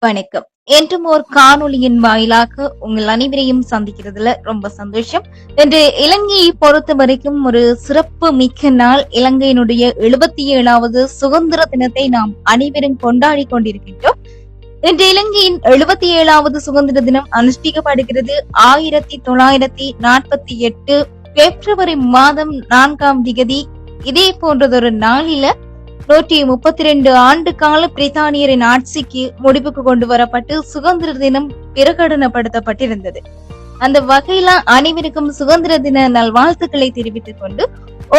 வணக்கம். என்றும் ஒரு காணொளியின் வாயிலாக உங்கள் அனைவரையும் சந்திக்கிறதுல ரொம்ப சந்தோஷம். இன்று இலங்கையை பொறுத்த வரைக்கும் ஒரு சிறப்பு மிக்க நாள். இலங்கையினுடைய 77வது சுதந்திர தினத்தை நாம் அனைவரும் கொண்டாடி கொண்டிருக்கின்றோம். இன்று இலங்கையின் 77வது சுதந்திர தினம் அனுஷ்டிக்கப்படுகிறது. 1948 பிப்ரவரி மாதம் 4ஆம் திகதி. இதே போன்றதொரு நாளில 132 ஆண்டு கால பிரித்தானியரின் ஆட்சிக்கு முடிவுக்கு கொண்டு வரப்பட்டு சுதந்திர தினம் பிரகடனப்படுத்தப்பட்டிருந்தது. அந்த வகையில அனைவருக்கும் சுதந்திர தின நல்வாழ்த்துக்களை தெரிவித்துக் கொண்டு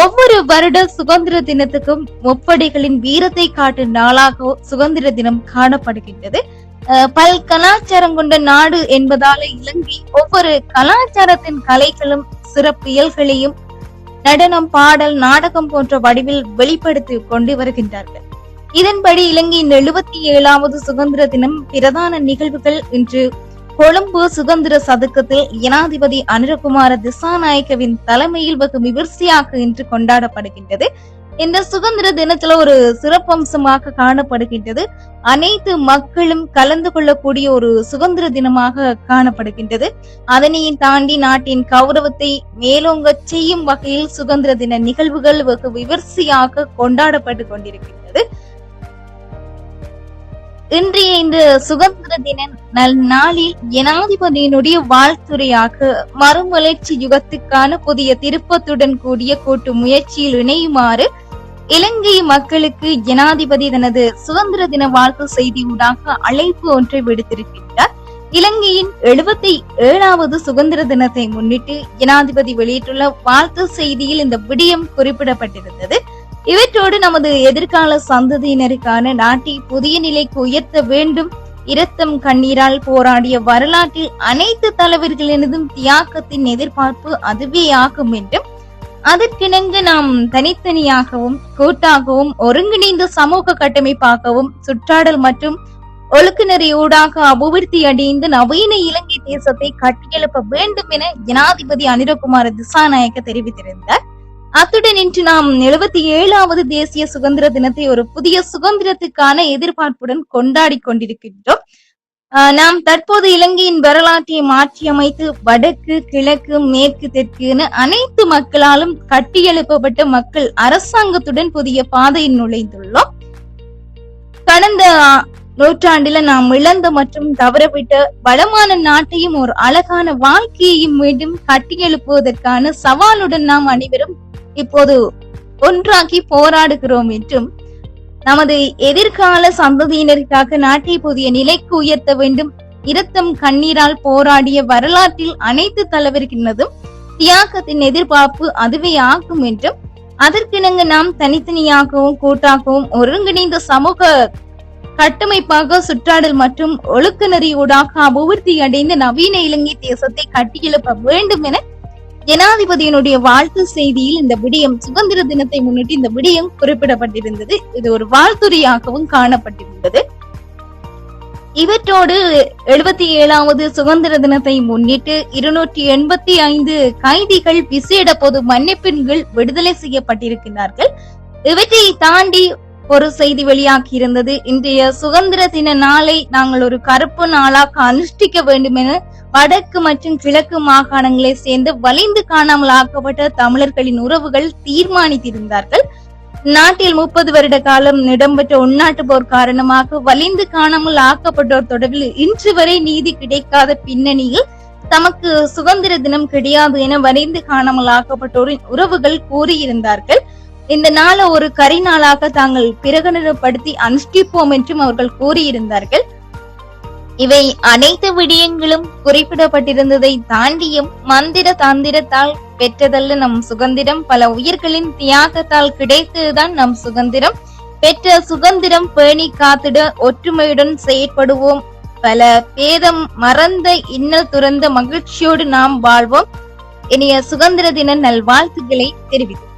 ஒவ்வொரு வருட சுதந்திர தினத்துக்கும் முப்படைகளின் வீரத்தை காட்டும் நாளாக சுதந்திர தினம் காணப்படுகின்றது. பல் கலாச்சாரம் கொண்ட நாடு என்பதால இலங்கை ஒவ்வொரு கலாச்சாரத்தின் கலைகளும் சிறப்பியல்களையும் நடனம், பாடல், நாடகம் போன்ற வடிவில் வெளிப்படுத்தி கொண்டு வருகின்றார்கள். இதன்படி இலங்கையின் 77வது சுதந்திர தினம் பிரதான நிகழ்வுகள் இன்று கொழும்பு சுதந்திர சதுக்கத்தில் ஜனாதிபதி அனுரகுமார திசாநாயக்கவின் தலைமையில் வெகு விமர்சையாக இன்று கொண்டாடப்படுகின்றது. இந்த சுதந்திர தினத்துல ஒரு சிறப்பம்சமாக காணப்படுகின்றது. அனைத்து மக்களும் கலந்து கொள்ளக்கூடிய ஒரு சுதந்திர தினமாக காணப்படுகின்றது. அதனையும் தாண்டி நாட்டின் கௌரவத்தை மேலோங்க செய்யும் வகையில் சுதந்திர தின நிகழ்வுகள் வெகு விமர்சையாக கொண்டாடப்பட்டு கொண்டிருக்கின்றது. இன்றைய இந்த சுதந்திர தின நாளில் ஜனாதிபதியினுடைய வாழ்த்துரையாக மறுமலர்ச்சி யுகத்துக்கான புதிய திருப்பத்துடன் கூடிய கூட்டு முயற்சியில் இணையுமாறு இலங்கை மக்களுக்கு ஜனாதிபதி தனது சுதந்திர தின வாழ்த்து செய்தியூடாக அழைப்பு ஒன்றை விடுத்திருக்கின்றார். இலங்கையின் 77வது சுதந்திர தினத்தை முன்னிட்டு ஜனாதிபதி வெளியிட்டுள்ள வாழ்த்து செய்தியில் இந்த விடயம் குறிப்பிடப்பட்டிருந்தது. இவற்றோடு நமது எதிர்கால சந்ததியினருக்கான நாட்டை புதிய நிலைக்கு உயர்த்த வேண்டும். இரத்தம் கண்ணீரால் போராடிய வரலாற்றில் அனைத்து தலைவர்களினதும் தியாகத்தின் எதிர்பார்ப்பு அதுவே ஆகும் என்றும், அதற்கிணங்க நாம் தனித்தனியாகவும் கூட்டாகவும் ஒருங்கிணைந்த சமூக கட்டமைப்பாகவும் சுற்றாடல் மற்றும் ஒழுக்குநெறி ஊடாக அபிவிருத்தி அடைந்து நவீன இலங்கை தேசத்தை கட்டியெழுப்ப வேண்டும் என ஜனாதிபதி அனுரகுமார திசாநாயக்க தெரிவித்திருந்தார். அத்துடன் இன்று நாம் 77வது தேசிய சுதந்திர தினத்தை ஒரு புதிய சுதந்திரத்துக்கான எதிர்பார்ப்புடன் கொண்டாடி கொண்டிருக்கின்றோம். நாம் தற்போது இலங்கையின் வரலாற்றை மாற்றி அமைத்து வடக்கு, கிழக்கு, மேற்கு, தெற்கு என அனைத்து மக்களாலும் கட்டியெழுப்பப்பட்ட மக்கள் அரசாங்கத்துடன் புதிய பாதையில் நுழைந்துள்ளோம். கடந்த நூற்றாண்டில நாம் இழந்த மற்றும் தவறவிட்ட வளமான நாட்டையும் ஒரு அழகான வாழ்க்கையையும் மீண்டும் கட்டியெழுப்புவதற்கான சவாலுடன் நாம் அனைவரும் இப்போது ஒன்றாக்கி போராடுகிறோம் என்றும், நமது எதிர்கால சந்ததியினருக்காக நாட்டை புதிய நிலைக்கு உயர்த்த வேண்டும். இரத்தம் கண்ணீரால் போராடிய வரலாற்றில் அனைத்து தலைவர்களினதும் தியாகத்தின் எதிர்பார்ப்பு அதுவே ஆகும் என்றும், அதற்கிணங்க நாம் தனித்தனியாகவும் கூட்டாகவும் ஒருங்கிணைந்த சமூக கட்டமைப்பாக சுற்றாடல் மற்றும் ஒழுக்குநெறியூடாக அபிவிருத்தி அடைந்த நவீன இலங்கை தேசத்தை கட்டியெழுப்ப வேண்டும் என ஜனாதிபதியினுடைய வாழ்த்து செய்தியில் இந்த விடயம் சுதந்திர தினத்தை முன்னிட்டு இந்த விடயம் குறிப்பிடப்பட்டிருந்தது. இது ஒரு வாழ்த்துறையாகவும் காணப்பட்டிருந்தது. இவற்றோடு 77வது சுதந்திர தினத்தை முன்னிட்டு 285 கைதிகள் விசேட பொது மன்னிப்பின்கள் விடுதலை செய்யப்பட்டிருக்கிறார்கள். இவற்றை தாண்டி ஒரு செய்தி வெளியாகி இருந்தது. இன்றைய சுதந்திர தின நாளை நாங்கள் ஒரு கருப்பு நாளாக அனுஷ்டிக்க வேண்டும் என வடக்கு மற்றும் கிழக்கு மாகாணங்களை சேர்ந்து வலிந்து காணாமல் ஆக்கப்பட்ட தமிழர்களின் உறவுகள் தீர்மானித்திருந்தார்கள். நாட்டில் 30 வருட காலம் இடம்பெற்ற உள்நாட்டு போர் காரணமாக வலிந்து காணாமல் ஆக்கப்பட்டோர் தொடர்பில் இன்று வரை நீதி கிடைக்காத பின்னணியில் தமக்கு சுதந்திர தினம் கிடையாது என வலிந்து காணாமல் ஆக்கப்பட்டோரின் உறவுகள் கூறியிருந்தார்கள். இந்த நாளை ஒரு கரி நாளாக தாங்கள் பிரகடனப்படுத்தி அனுஷ்டிப்போம் என்றும் அவர்கள் கூறியிருந்தார்கள். இவை அனைத்து விடயங்களும் குறிப்பிடப்பட்டிருந்ததை தாண்டியும் மந்திர தந்திரத்தால் பெற்றதல்ல நம் சுதந்திரம், பல உயிர்களின் தியாகத்தால் கிடைத்ததுதான் நம் சுதந்திரம். பெற்ற சுதந்திரம் பேணி காத்திட ஒற்றுமையுடன் செயற்படுவோம். பல பேதம் மறந்த இன்னல் துறந்த மகிழ்ச்சியோடு நாம் வாழ்வோம். இனிய சுதந்திர தின நல்வாழ்த்துக்களை தெரிவித்தோம்.